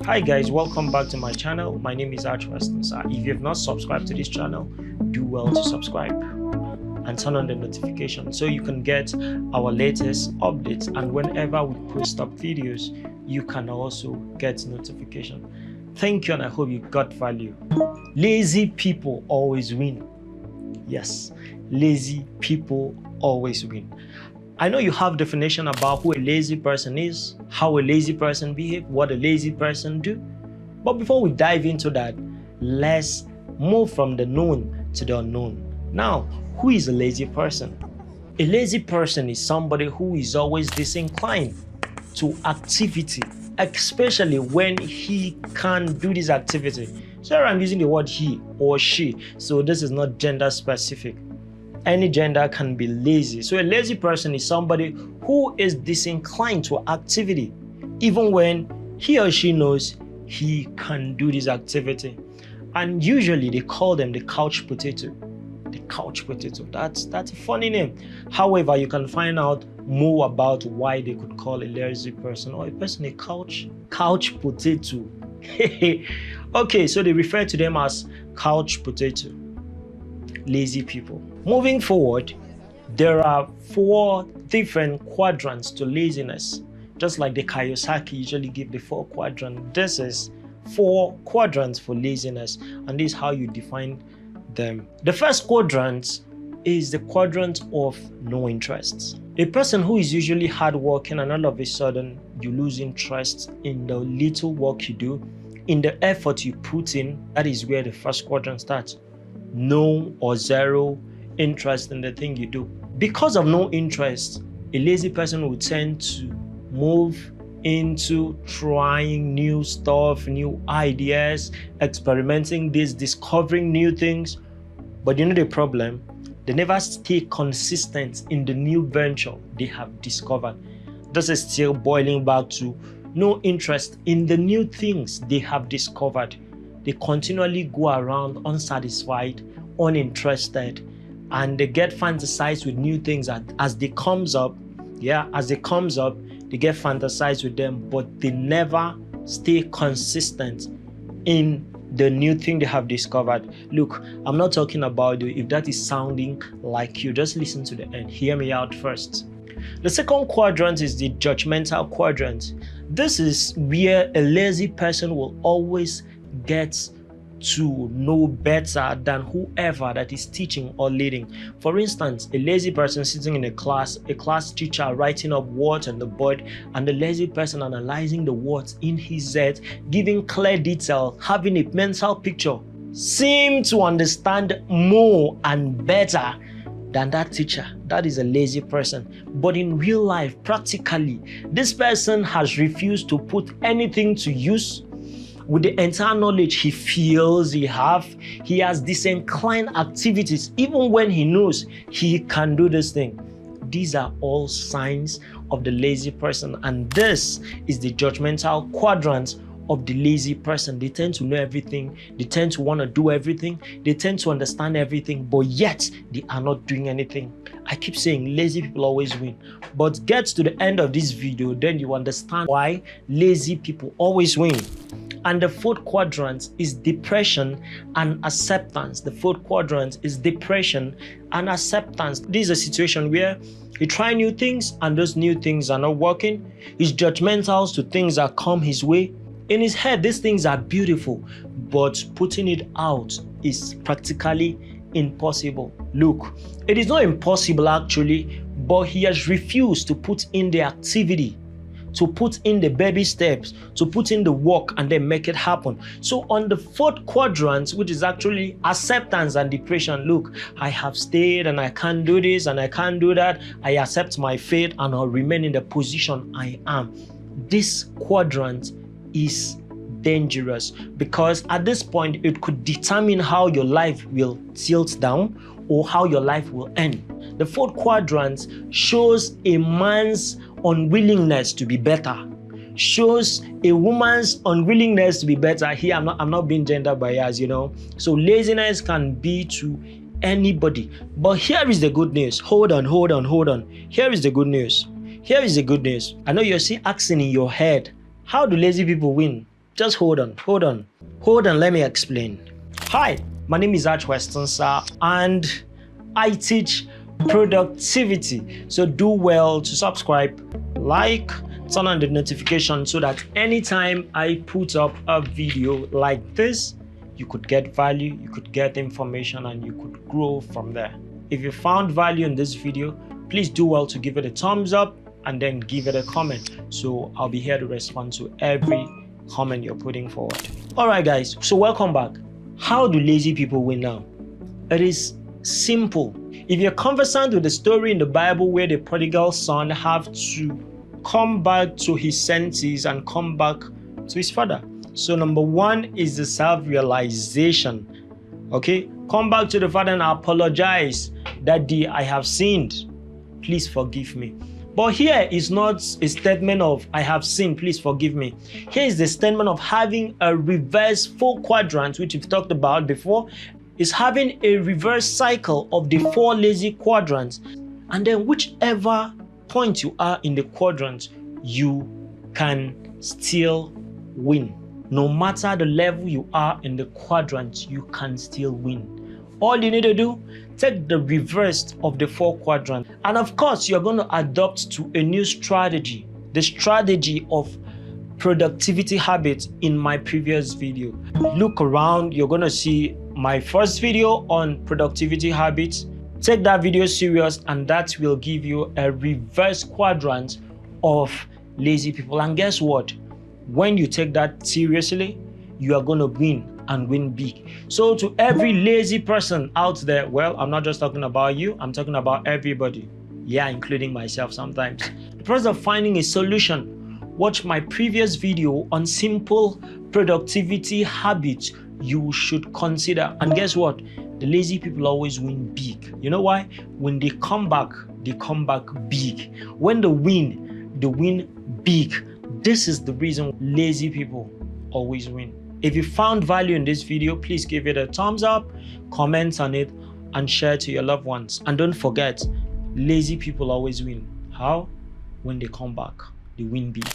Hi guys, welcome back to my channel. My name is archwestnsa. If you have not subscribed to this channel, do well to subscribe and turn on the notification so you can get our latest updates, and whenever we post up videos you can also get notification. Thank you, and I hope you got value. Lazy people always win. Yes, lazy people always win. I know you have definition about who a lazy person is, how a lazy person behave, what a lazy person do. But before we dive into that, let's move from the known to the unknown. Now, who is a lazy person? A lazy person is somebody who is always disinclined to activity, especially when he can't do this activity. So I'm using the word he or she, so this is not gender specific. Any gender can be lazy. So a lazy person is somebody who is disinclined to activity, even when he or she knows he can do this activity. And usually they call them the couch potato. The couch potato. That's a funny name. However, you can find out more about why they could call a lazy person or a person a couch potato. Okay, so they refer to them as couch potato. Lazy people. Moving forward, there are 4 different quadrants to laziness. Just like the Kiyosaki usually give the 4 quadrants, this is 4 quadrants for laziness, and this is how you define them. The first quadrant is the quadrant of no interest. A person who is usually hardworking and all of a sudden you lose interest in the little work you do, in the effort you put in, that is where the first quadrant starts. No or zero interest in the thing you do. Because of no interest, a lazy person will tend to move into trying new stuff, new ideas, experimenting this, discovering new things. But you know the problem? They never stay consistent in the new venture they have discovered. This is still boiling back to no interest in the new things they have discovered. They continually go around unsatisfied, uninterested, and they get fantasized with new things as they comes up. Yeah, as they comes up, they get fantasized with them, but they never stay consistent in the new thing they have discovered. Look, I'm not talking about you. If that is sounding like you, just listen to the end. Hear me out first. The second quadrant is the judgmental quadrant. This is where a lazy person will always get to know better than whoever that is teaching or leading. For instance, a lazy person sitting in a class teacher writing up words on the board, and the lazy person analyzing the words in his head, giving clear detail, having a mental picture, seem to understand more and better than that teacher. That is a lazy person. But in real life, practically, this person has refused to put anything to use. With the entire knowledge he feels he has disinclined activities even when he knows he can do this thing. These are all signs of the lazy person, and this is the judgmental quadrant of the lazy person. They tend to know everything, they tend to want to do everything, they tend to understand everything, but yet they are not doing anything. I keep saying lazy people always win, but get to the end of this video, then you understand why lazy people always win. And the 4th quadrant is depression and acceptance. The 4th quadrant is depression and acceptance. This is a situation where he tries new things and those new things are not working. He's judgmental to things that come his way. In his head, these things are beautiful, but putting it out is practically impossible. Look, it is not impossible actually, but he has refused to put in the activity, to put in the baby steps, to put in the work and then make it happen. So on the 4th quadrant, which is actually acceptance and depression, look, I have stayed and I can't do this and I can't do that. I accept my fate and I'll remain in the position I am. This quadrant is dangerous because at this point it could determine how your life will tilt down or how your life will end. The 4th quadrant shows a man's unwillingness to be better, shows a woman's unwillingness to be better. Here I'm not being gender biased, you know. So laziness can be to anybody. But here is the good news. Hold on. Here is the good news. I know you're still asking in your head, how do lazy people win? Just hold on. Let me explain. Hi, my name is archwestnsa and I teach productivity. So do well to subscribe, like, turn on the notification so that anytime I put up a video like this, you could get value, you could get information, and you could grow from there. If you found value in this video, please do well to give it a thumbs up and then give it a comment. So I'll be here to respond to every comment you're putting forward. All right, guys, so welcome back. How do lazy people win now? It is simple. If you're conversant with the story in the Bible where the prodigal son have to come back to his senses and come back to his father. So number one is the self-realization. Okay, come back to the father and apologize. Daddy, I have sinned. Please forgive me. But here is not a statement of I have sinned, please forgive me. Here is the statement of having a reverse 4 quadrants, which we've talked about before, is having a reverse cycle of the 4 lazy quadrants. And then whichever point you are in the quadrant, you can still win. No matter the level you are in the quadrant, you can still win. All you need to do, take the reverse of the 4 quadrants. And of course, you're going to adopt to a new strategy, the strategy of productivity habits in my previous video. Look around, you're going to see my first video on productivity habits. Take that video serious, and that will give you a reverse quadrant of lazy people. And guess what? When you take that seriously, you are going to win and win big. So to every lazy person out there, well, I'm not just talking about you, I'm talking about everybody. Yeah, including myself sometimes. The process of finding a solution, watch my previous video on simple productivity habits you should consider. And guess what? The lazy people always win big. You know why? When they come back big. When they win big. This is the reason lazy people always win. If you found value in this video, please give it a thumbs up, comment on it, and share to your loved ones. And don't forget, lazy people always win. How? When they come back, they win big.